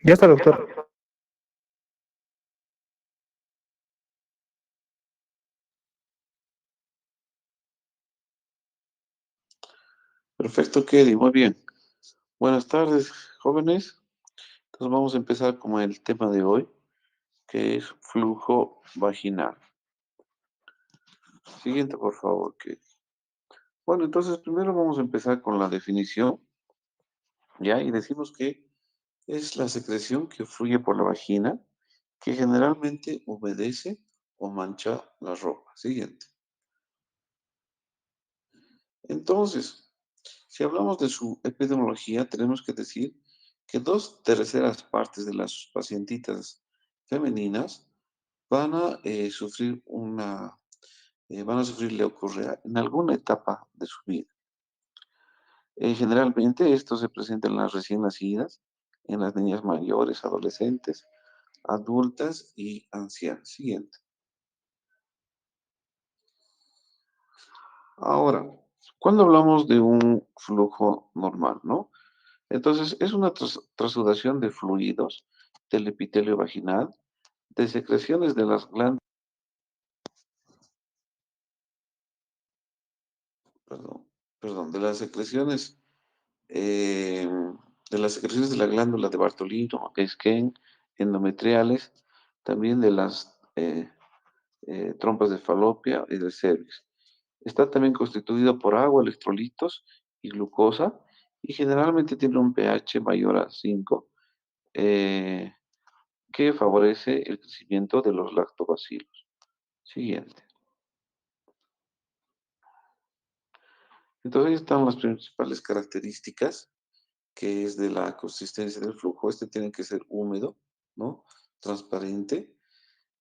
Ya está, doctor. Perfecto, Kelly, muy bien. Buenas tardes, jóvenes. Entonces vamos a empezar con el tema de hoy, que es flujo vaginal. Siguiente, por favor, Kelly. Bueno, entonces primero vamos a empezar con la definición, ¿ya? Y decimos que es la secreción que fluye por la vagina, que generalmente humedece o mancha la ropa. Siguiente. Entonces, si hablamos de su epidemiología, tenemos que decir que dos terceras partes de las pacientitas femeninas van a sufrir van a sufrir leucorrea en alguna etapa de su vida. Generalmente esto se presenta en las recién nacidas, en las niñas mayores, adolescentes, adultas y ancianas. Siguiente. Ahora, cuando hablamos de un flujo normal, ¿no? Entonces, es una trasudación de fluidos del epitelio vaginal, de secreciones de las glándulas, perdón, perdón, eh, de las secreciones de la glándula de Bartolino, Skene, endometriales, también de las trompas de falopia y del cervix. Está también constituido por agua, electrolitos y glucosa, y generalmente tiene un pH mayor a 5, eh, que favorece el crecimiento de los lactobacilos. Siguiente. Entonces ahí están las principales características, que es de la consistencia del flujo. Este tiene que ser húmedo, ¿no? Transparente.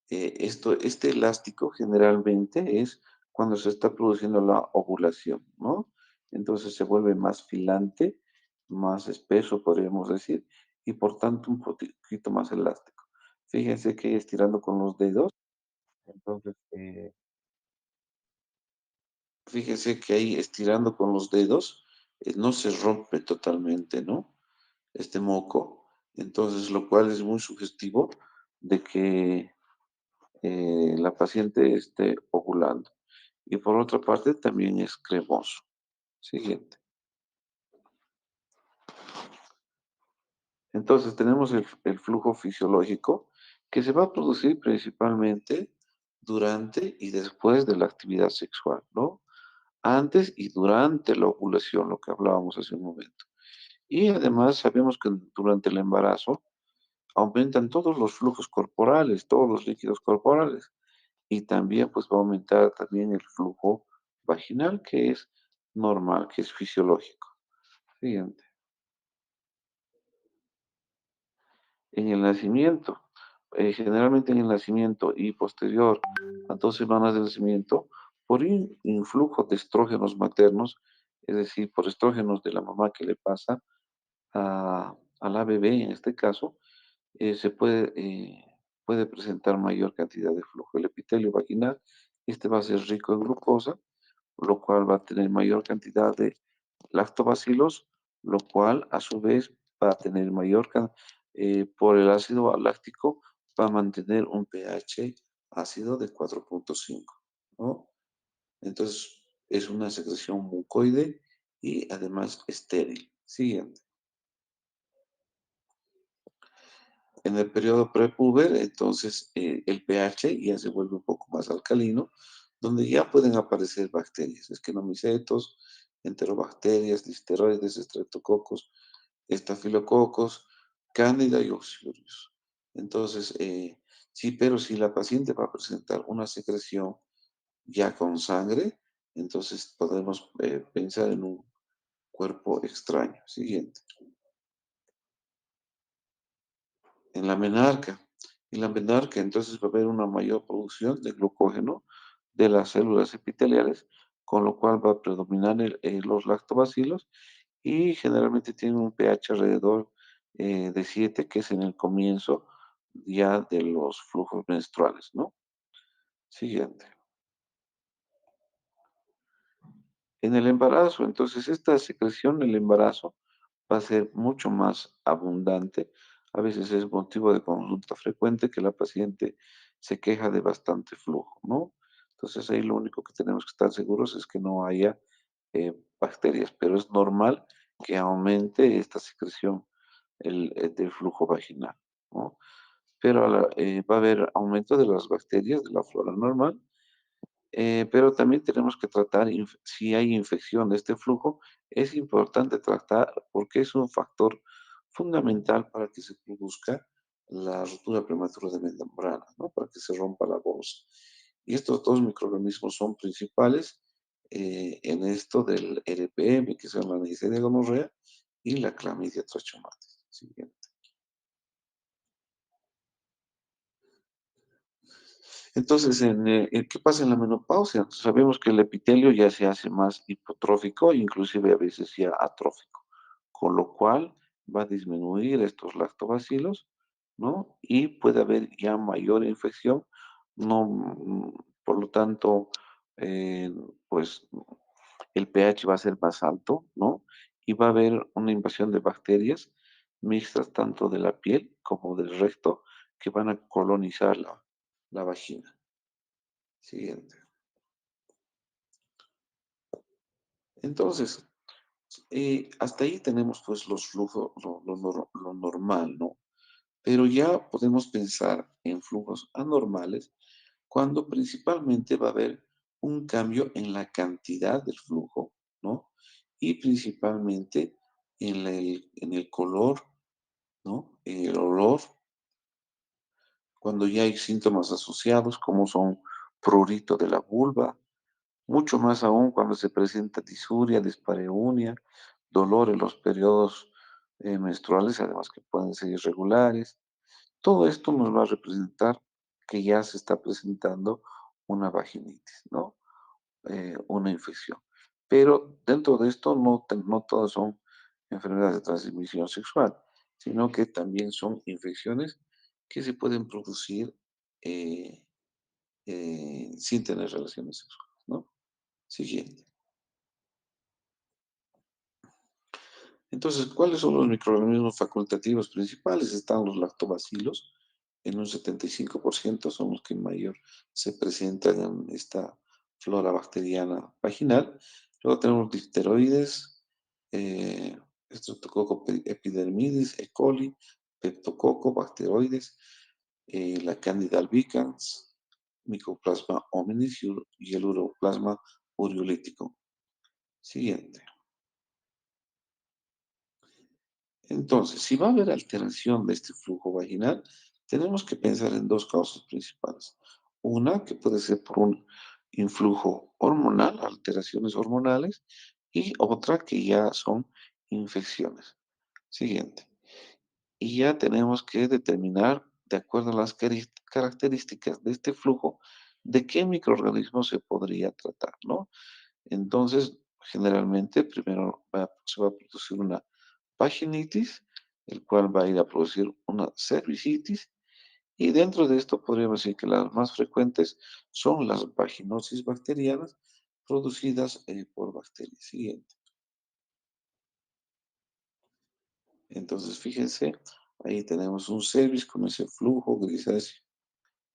Este elástico generalmente es cuando se está produciendo la ovulación, ¿no? Entonces se vuelve más filante, más espeso, podríamos decir, y por tanto un poquito más elástico. Fíjense que estirando con los dedos, entonces, fíjense que ahí estirando con los dedos, no se rompe totalmente, ¿no? Este moco, entonces lo cual es muy sugestivo de que la paciente esté ovulando. Y por otra parte también es cremoso. Siguiente. Entonces tenemos el flujo fisiológico que se va a producir principalmente durante y después de la actividad sexual, ¿no? Antes y durante la ovulación, lo que hablábamos hace un momento. Y además sabemos que durante el embarazo aumentan todos los flujos corporales, todos los líquidos corporales. Y también pues va a aumentar también el flujo vaginal, que es normal, que es fisiológico. Siguiente. En el nacimiento, generalmente en el nacimiento y posterior a 2 semanas de nacimiento, por influjo de estrógenos maternos, es decir, por estrógenos de la mamá que le pasa a la bebé en este caso, puede presentar mayor cantidad de flujo. El epitelio vaginal, este va a ser rico en glucosa, lo cual va a tener mayor cantidad de lactobacilos, lo cual a su vez va a tener por el ácido láctico, va a mantener un pH ácido de 4,5, ¿no? Entonces es una secreción mucoide y además estéril. Siguiente. En el periodo prepuber, entonces el pH ya se vuelve un poco más alcalino, donde ya pueden aparecer bacterias, esquenomicetos, enterobacterias, listeroides, estreptococos, estafilococos, cándida y oxidurius. Entonces, sí, pero si la paciente va a presentar una secreción ya con sangre, entonces podemos pensar en un cuerpo extraño. Siguiente. En la menarca. En la menarca, entonces va a haber una mayor producción de glucógeno de las células epiteliales, con lo cual va a predominar los lactobacilos y generalmente tiene un pH alrededor de 7, que es en el comienzo ya de los flujos menstruales, ¿no? Siguiente. En el embarazo, entonces esta secreción en el embarazo va a ser mucho más abundante, A veces es motivo de consulta frecuente que la paciente se queja de bastante flujo, ¿no? Entonces ahí lo único que tenemos que estar seguros es que no haya bacterias, pero es normal que aumente esta secreción del flujo vaginal, ¿no? Pero va a haber aumento de las bacterias de la flora normal, pero también tenemos que tratar si hay infección de este flujo, es importante tratar porque es un factor fundamental para que se produzca la ruptura prematura de membrana, ¿no? Para que se rompa la bolsa. Y estos dos microorganismos son principales en esto del RPM, que son la Neisseria gonorrea y la clamidia trachomatis. Siguiente. Entonces, ¿qué pasa en la menopausia? Sabemos que el epitelio ya se hace más hipotrófico, inclusive a veces ya atrófico, con lo cual va a disminuir estos lactobacilos, ¿no? Y puede haber ya mayor infección, no, por lo tanto, eh, pues el pH va a ser más alto, ¿no? Y va a haber una invasión de bacterias mixtas tanto de la piel como del recto que van a colonizar la vagina. Siguiente. Entonces, hasta ahí tenemos pues los flujos, lo normal, ¿no? Pero ya podemos pensar en flujos anormales cuando principalmente va a haber un cambio en la cantidad del flujo, ¿no? Y principalmente en el color, ¿no? En el olor, cuando ya hay síntomas asociados como son prurito de la vulva, mucho más aún cuando se presenta disuria, dispareunia, dolor en los periodos menstruales, además que pueden ser irregulares. Todo esto nos va a representar que ya se está presentando una vaginitis, ¿no? Una infección. Pero dentro de esto no todas son enfermedades de transmisión sexual, sino que también son infecciones que se pueden producir eh, sin tener relaciones sexuales, ¿no? Siguiente. Entonces, ¿cuáles son los microorganismos facultativos principales? Están los lactobacilos, en un 75% son los que mayor se presentan en esta flora bacteriana vaginal. Luego tenemos difteroides, eh, Streptococcus epidermidis, E. coli, Peptococo, bacteroides, la Candida albicans, Mycoplasma hominis y el Uroplasma ureolítico. Siguiente. Entonces, si va a haber alteración de este flujo vaginal, tenemos que pensar en dos causas principales. Una que puede ser por un influjo hormonal, alteraciones hormonales, y otra que ya son infecciones. Siguiente. Y ya tenemos que determinar, de acuerdo a las características de este flujo, de qué microorganismo se podría tratar, ¿no? Entonces, generalmente, primero se va a producir una vaginitis, el cual va a ir a producir una cervicitis, y dentro de esto podríamos decir que las más frecuentes son las vaginosis bacterianas producidas por bacterias. Siguiente. Entonces, fíjense, ahí tenemos un cervix con ese flujo grisáceo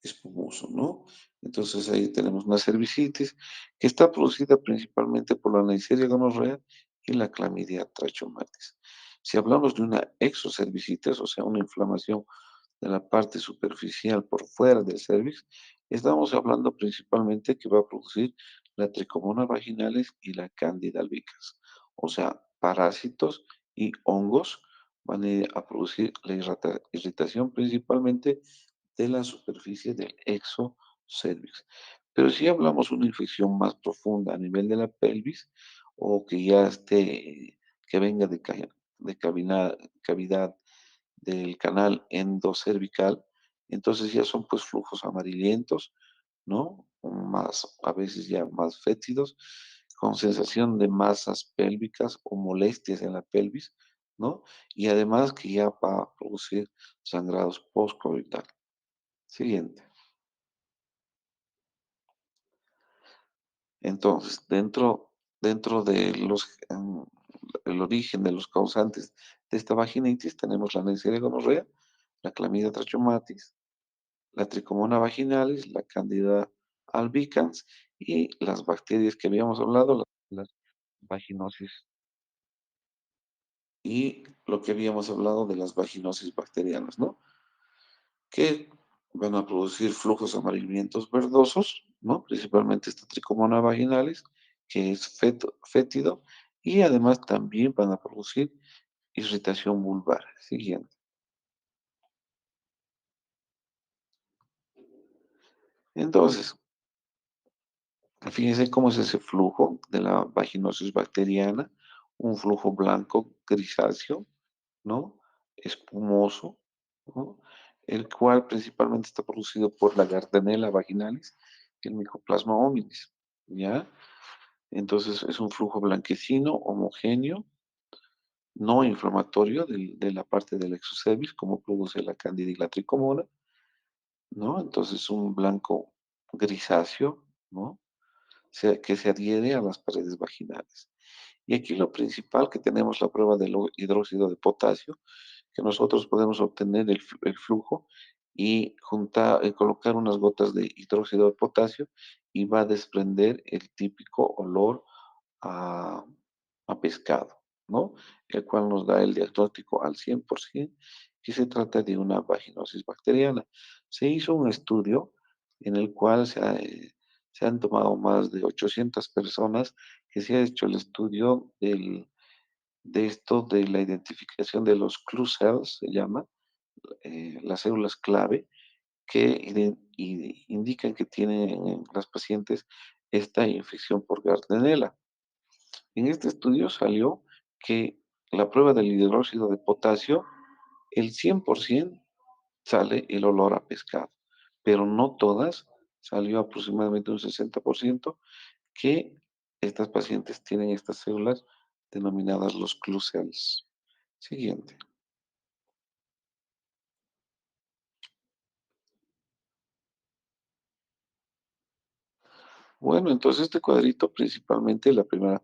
espumoso, ¿no? Entonces ahí tenemos una cervicitis que está producida principalmente por la Neisseria gonorrea y la clamidia trachomatis. Si hablamos de una exocervicitis, o sea, una inflamación de la parte superficial por fuera del cervix, estamos hablando principalmente que va a producir la tricomonas vaginalis y la Candida albicans, o sea, parásitos y hongos van a ir a producir la irritación principalmente de la superficie del exocervix. Pero si hablamos de una infección más profunda a nivel de la pelvis o que ya esté, que venga de cavidad del canal endocervical, entonces ya son pues flujos amarillentos, ¿no? Más, a veces ya más fétidos, con sensación de masas pélvicas o molestias en la pelvis, ¿no? Y además que ya va a producir sangrados postcoitales. Siguiente. Entonces, dentro de el origen de los causantes de esta vaginitis, tenemos la Neisseria gonorrea, la Chlamydia trachomatis, la Trichomona vaginalis, la Candida albicans y las bacterias que habíamos hablado, las vaginosis y lo que habíamos hablado de las vaginosis bacterianas, ¿no? Que van a producir flujos amarilllentos verdosos, ¿no? Principalmente esta Trichomona vaginalis, que es fétido, y además también van a producir irritación vulvar. Siguiente. Entonces, fíjense cómo es ese flujo de la vaginosis bacteriana, un flujo blanco grisáceo, ¿no? Espumoso, ¿no? El cual principalmente está producido por la Gardnerella vaginalis y el Mycoplasma hominis, ¿ya? Entonces es un flujo blanquecino, homogéneo, no inflamatorio de la parte del exocervix, como produce la Candida y la Tricomona, ¿no? Entonces un blanco grisáceo, ¿no? Que se adhiere a las paredes vaginales. Y aquí lo principal que tenemos la prueba del hidróxido de potasio, que nosotros podemos obtener el flujo y colocar unas gotas de hidróxido de potasio y va a desprender el típico olor a, a pescado, ¿no? El cual nos da el diagnóstico al 100% que se trata de una vaginosis bacteriana. Se hizo un estudio en el cual se han tomado más de 800 personas que se ha hecho el estudio de esto, de la identificación de los clue cells, se llama, las células clave, que indican que tienen en las pacientes esta infección por Gardnerella. En este estudio salió que la prueba del hidróxido de potasio, el 100% sale el olor a pescado, pero no todas, salió aproximadamente un 60% que estas pacientes tienen estas células denominadas los clue cells. Siguiente. Bueno, entonces este cuadrito principalmente la primera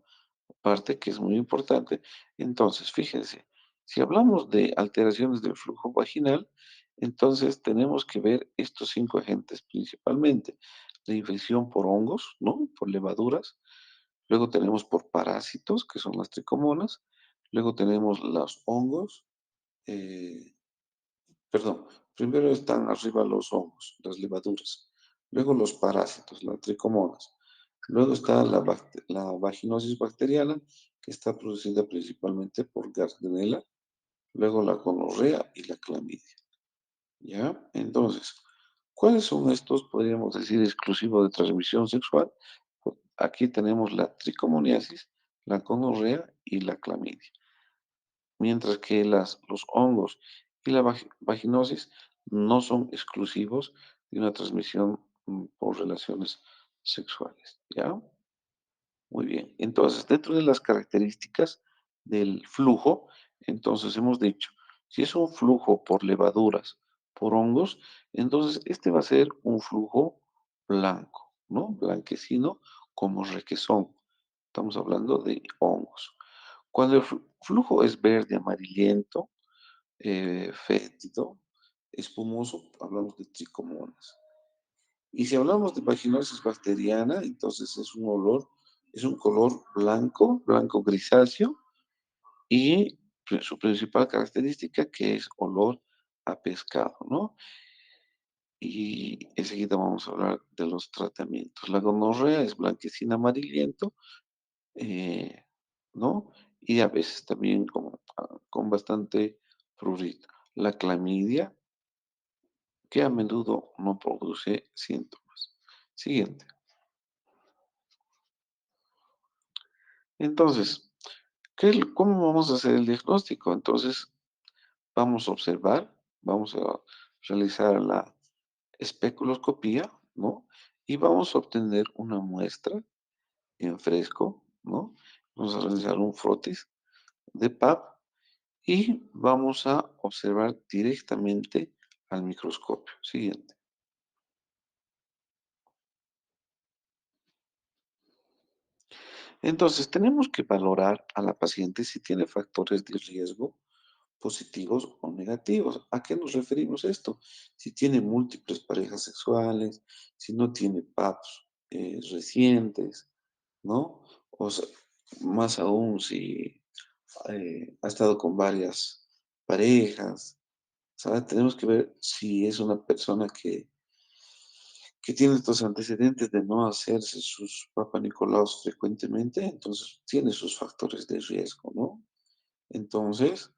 parte que es muy importante. Entonces, fíjense, si hablamos de alteraciones del flujo vaginal, entonces tenemos que ver estos cinco agentes principalmente. La infección por hongos, ¿no? Por levaduras. Luego tenemos por parásitos, que son las tricomonas. Luego tenemos los hongos. eh, Perdón, primero están arriba los hongos, las levaduras. Luego los parásitos, las tricomonas. Luego está la vaginosis bacteriana, que está producida principalmente por Gardnerella. Luego la gonorrea y la clamidia. ¿Ya? Entonces, ¿cuáles son estos, podríamos decir, exclusivos de transmisión sexual? Pues aquí tenemos la tricomoniasis, la gonorrea y la clamidia. Mientras que los hongos y la vaginosis no son exclusivos de una transmisión por relaciones sexuales. ¿Ya? Muy bien. Entonces, dentro de las características del flujo, entonces hemos dicho, si es un flujo por levaduras, por hongos, entonces este va a ser un flujo blanco, ¿no? Blanquecino como requesón. Estamos hablando de hongos. Cuando el flujo es verde, amarillento, fétido, espumoso, hablamos de tricomonas. Y si hablamos de vaginosis bacteriana, entonces es un olor, es un color blanco, blanco grisáceo, y su principal característica que es olor a pescado, ¿no? Y enseguida vamos a hablar de los tratamientos. La gonorrea es blanquecina amarillento, eh, ¿no? Y a veces también con bastante prurito. La clamidia, que a menudo no produce síntomas. Siguiente. Entonces, ¿cómo vamos a hacer el diagnóstico? Entonces, vamos a observar, vamos a realizar la especuloscopía, ¿no? Y vamos a obtener una muestra en fresco, ¿no? Vamos a realizar un frotis de PAP y vamos a observar directamente al microscopio. Siguiente. Entonces, tenemos que valorar a la paciente si tiene factores de riesgo positivos o negativos. ¿A qué nos referimos esto? Si tiene múltiples parejas sexuales, si no tiene PAPs recientes, ¿no? O sea, más aún si ha estado con varias parejas, ¿sabes? Tenemos que ver si es una persona que tiene estos antecedentes de no hacerse sus Papa Nicolaos frecuentemente, entonces tiene sus factores de riesgo, ¿no? Entonces,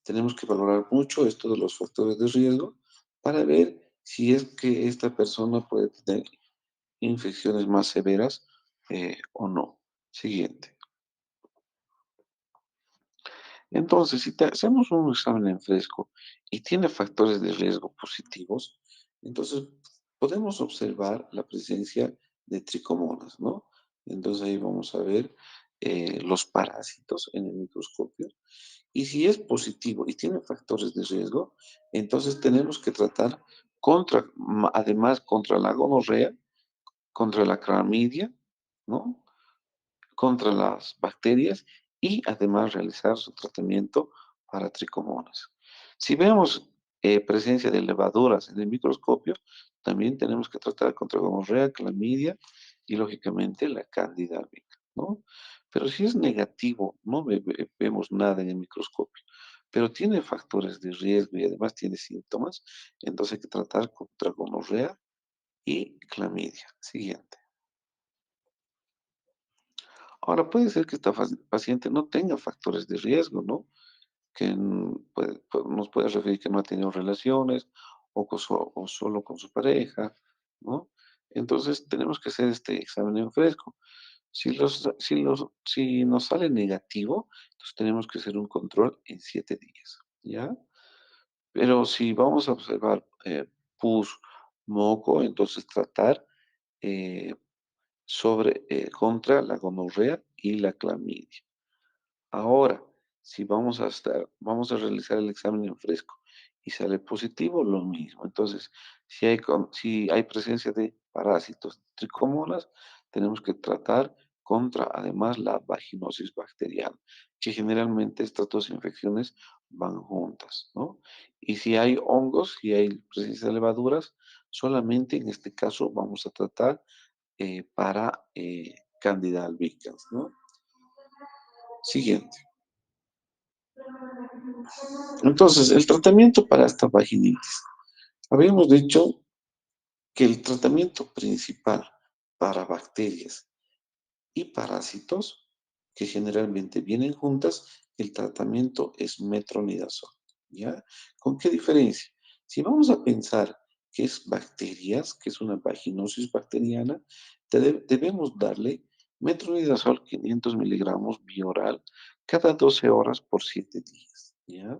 tenemos que valorar mucho esto de los factores de riesgo para ver si es que esta persona puede tener infecciones más severas o no. Siguiente. Entonces, si hacemos un examen en fresco y tiene factores de riesgo positivos, entonces podemos observar la presencia de tricomonas, ¿no? Entonces ahí vamos a ver los parásitos en el microscopio. Y si es positivo y tiene factores de riesgo, entonces tenemos que tratar además contra la gonorrea, contra la clamidia, ¿no? Contra las bacterias y además realizar su tratamiento para tricomonas. Si vemos presencia de levaduras en el microscopio, también tenemos que tratar contra gonorrea, clamidia y lógicamente la cándida albicans, ¿no? Pero si es negativo, no vemos nada en el microscopio, pero tiene factores de riesgo y además tiene síntomas, entonces hay que tratar contra gonorrea y clamidia. Siguiente. Ahora, puede ser que esta paciente no tenga factores de riesgo, ¿no? Que nos puede referir que no ha tenido relaciones o solo con su pareja, ¿no? Entonces, tenemos que hacer este examen en fresco. Si nos sale negativo, entonces tenemos que hacer un control en 7 días, ¿ya? Pero si vamos a observar pus, moco, entonces tratar eh, contra la gonorrea y la clamidia. Ahora, si vamos a realizar el examen en fresco y sale positivo, lo mismo. Entonces, si hay presencia de parásitos, tricomonas, tenemos que tratar contra, además, la vaginosis bacteriana, que generalmente estas dos infecciones van juntas, ¿no? Y si hay hongos, si hay presencia de levaduras, solamente en este caso vamos a tratar para Candida albicans, ¿no? Siguiente. Entonces, el tratamiento para esta vaginitis. Habíamos dicho que el tratamiento principal para bacterias y parásitos, que generalmente vienen juntas, el tratamiento es metronidazol, ¿ya? ¿Con qué diferencia? Si vamos a pensar que es bacterias, que es una vaginosis bacteriana, debemos darle metronidazol 500 miligramos bioral cada 12 horas por 7 días, ¿ya?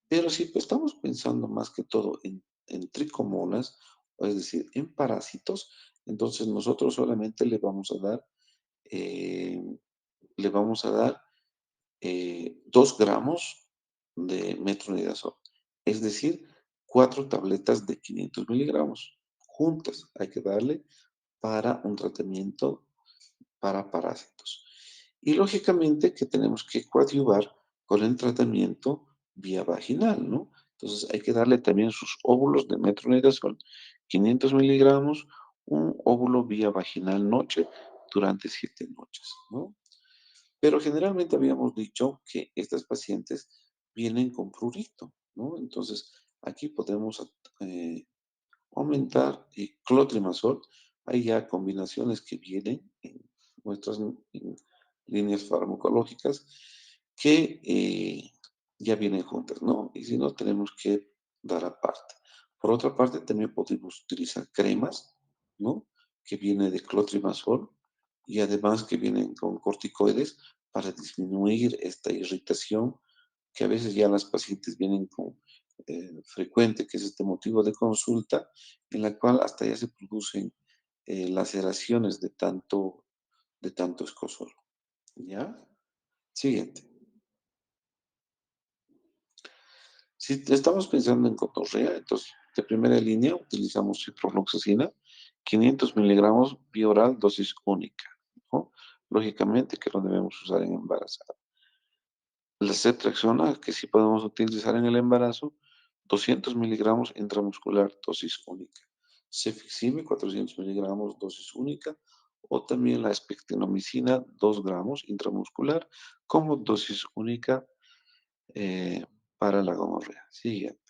Pero si estamos pensando más que todo en tricomonas, o es decir, en parásitos, entonces nosotros solamente eh, le vamos a dar 2 gramos de metronidazol, es decir, 4 tabletas de 500 miligramos juntas. Hay que darle para un tratamiento para parásitos. Y lógicamente que tenemos que coadyuvar con el tratamiento vía vaginal, ¿no? Entonces hay que darle también sus óvulos de metronidazol, 500 miligramos, un óvulo vía vaginal noche durante 7 noches, ¿no? Pero generalmente habíamos dicho que estas pacientes vienen con prurito, ¿no? Entonces aquí podemos eh, aumentar clotrimazol. Hay ya combinaciones que vienen en nuestras líneas farmacológicas que ya vienen juntas, ¿no? Y si no, tenemos que dar aparte. Por otra parte, también podemos utilizar cremas, ¿no? Que viene de clotrimazol y además que vienen con corticoides para disminuir esta irritación que a veces ya las pacientes vienen con frecuente, que es este motivo de consulta, en la cual hasta ya se producen laceraciones de tanto escozor. ¿Ya? Siguiente. Si estamos pensando en cotorrea, entonces de primera línea utilizamos ciprofloxacina, 500 miligramos vía oral, dosis única, ¿no? Lógicamente que lo debemos usar en embarazada. La ceftriaxona, que sí podemos utilizar en el embarazo, 200 miligramos intramuscular, dosis única. Cefixime, 400 miligramos, dosis única. O también la espectramicina, 2 gramos intramuscular, como dosis única eh, para la gonorrea. Siguiente.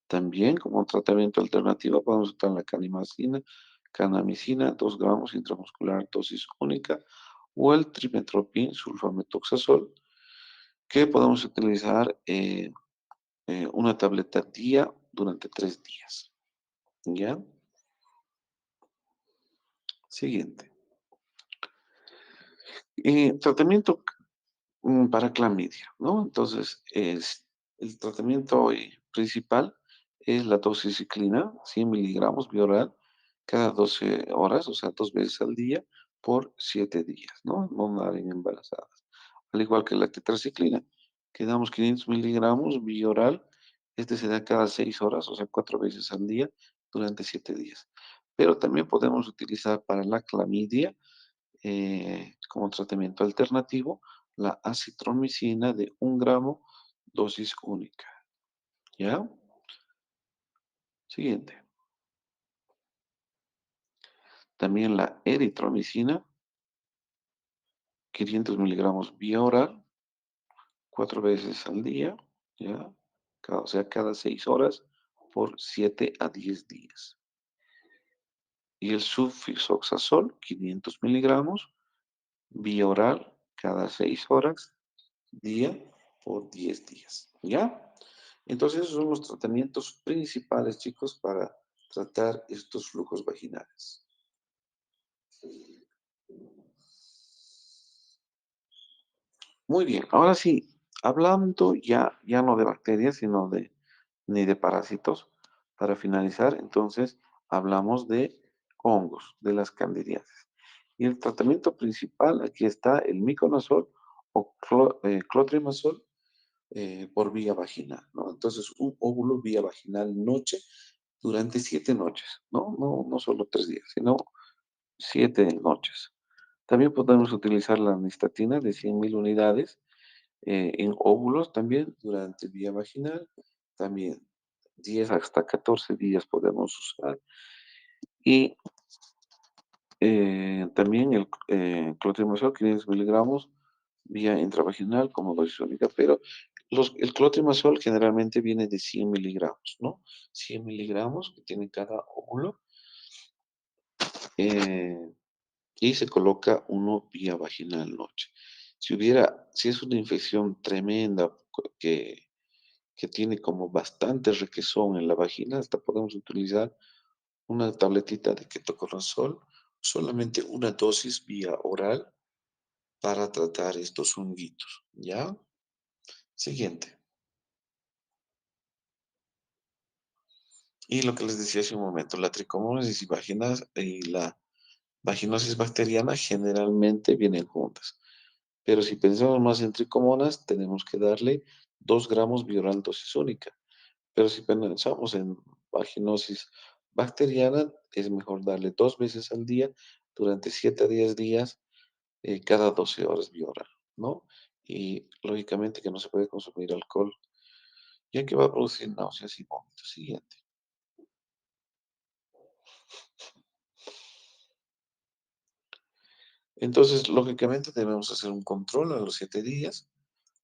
También como tratamiento alternativo podemos usar la canamicina, 2 gramos intramuscular, dosis única, o el trimethoprim sulfametoxazol, que podemos utilizar una tableta día durante 3 días. ¿Ya? Siguiente. Tratamiento para clamidia, ¿no? Entonces, el tratamiento hoy principal es la doxiciclina, 100 miligramos bioral, cada 12 horas, o sea, 2 veces al día, por 7 días, ¿no? No nadie embarazadas. Al igual que la tetraciclina, que damos 500 miligramos bioral, este se da cada 6 horas, o sea, 4 veces al día, durante 7 días. Pero también podemos utilizar para la clamidia como tratamiento alternativo la acitromicina de 1 gramo, dosis única. ¿Ya? Siguiente. También la eritromicina, 500 miligramos vía oral, 4 veces al día. ¿Ya? O sea, cada 6 horas por 7 a 10 días. Y el sulfixoxazol, 500 miligramos vía oral, cada 6 horas, día por 10 días. ¿Ya? Entonces, esos son los tratamientos principales, chicos, para tratar estos flujos vaginales. Muy bien, ahora sí, hablando ya no de bacterias, sino ni de parásitos, para finalizar, entonces hablamos de hongos, de las candidiasis. Y el tratamiento principal, aquí está el miconazol o clotrimazol por vía vaginal, ¿no? Entonces, un óvulo vía vaginal noche durante 7 noches, ¿no? No solo 3 días, sino 7 noches. También podemos utilizar la nistatina de 100.000 unidades en óvulos también durante vía vaginal. También 10 hasta 14 días podemos usar. Y también el clotrimazol, 500 miligramos vía intravaginal como dosis única, pero el clotrimazol generalmente viene de 100 miligramos, ¿no? 100 miligramos que tiene cada óvulo eh, y se coloca uno vía vaginal noche. Si es una infección tremenda que tiene como bastante requesón en la vagina, hasta podemos utilizar una tabletita de ketoconazol, solamente una dosis vía oral para tratar estos honguitos, ¿ya? Siguiente. Y lo que les decía hace un momento, la tricomonasis y la vaginosis bacteriana generalmente vienen juntas. Pero si pensamos más en tricomonas, tenemos que darle 2 gramos bioral dosis única. Pero si pensamos en vaginosis bacteriana, es mejor darle 2 veces al día durante 7 a 10 días, cada 12 horas bioral, ¿no? Y lógicamente que no se puede consumir alcohol, ya que va a producir náuseas y vómitos. Siguiente. Entonces, lógicamente debemos hacer un control a los 7 días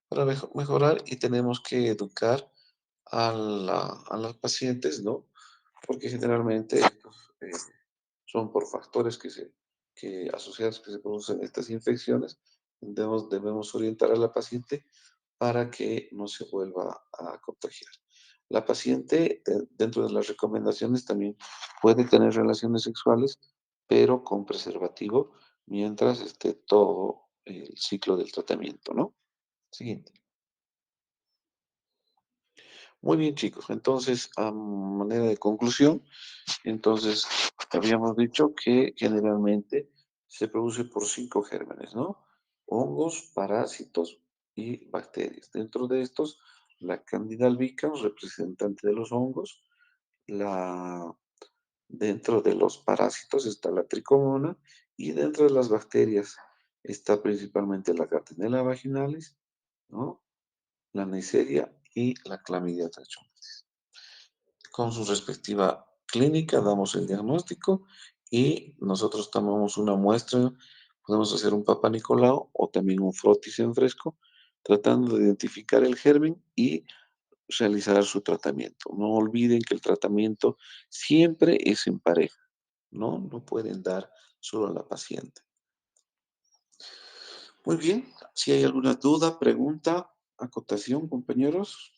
para mejorar y tenemos que educar a las pacientes, ¿no? Porque generalmente estos, son por factores asociados que se producen estas infecciones. Debemos orientar a la paciente para que no se vuelva a contagiar. La paciente, dentro de las recomendaciones, también puede tener relaciones sexuales, pero con preservativo, mientras esté todo el ciclo del tratamiento, ¿no? Siguiente. Muy bien, chicos. Entonces, a manera de conclusión, entonces habíamos dicho que generalmente se produce por 5 gérmenes, ¿no? Hongos, parásitos y bacterias. Dentro de estos, la Candida albicans, representante de los hongos, la, dentro de los parásitos está la tricomona y dentro de las bacterias está principalmente la Gardnerella vaginalis, ¿no? La Neisseria y la Clamidia trachomatis. Con su respectiva clínica damos el diagnóstico y nosotros tomamos una muestra, podemos hacer un Papa Nicolau o también un frotis en fresco, tratando de identificar el germen y realizar su tratamiento. No olviden que el tratamiento siempre es en pareja, ¿no? No pueden dar solo a la paciente. Muy bien, si hay alguna duda, pregunta, acotación, compañeros,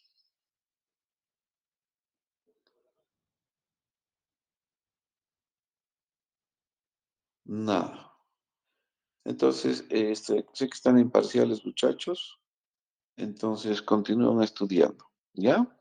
nada. Entonces, sé que están en parciales, muchachos, entonces continúan estudiando, ¿ya?